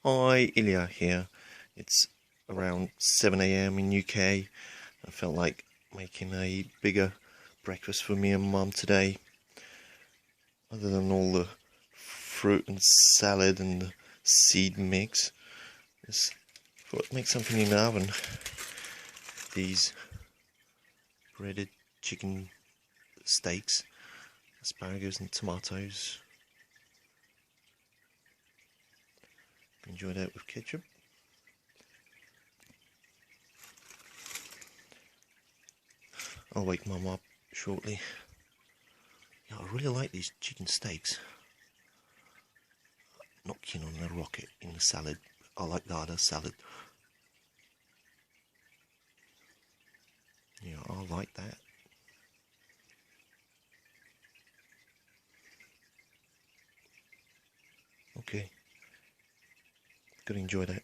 Hi, Ilia here. It's around 7 a.m. in UK. I felt like making a bigger breakfast for me and Mum today. Other than all the fruit and salad and the seed mix, just thought I'd make something in the oven. These breaded chicken steaks, asparagus and tomatoes. Enjoy that with ketchup. I'll wake Mum up shortly. Yeah, I really like these chicken steaks. Not keen on the rocket in the salad. I like the other salad. Yeah, I like that. Okay. Gotta enjoy that.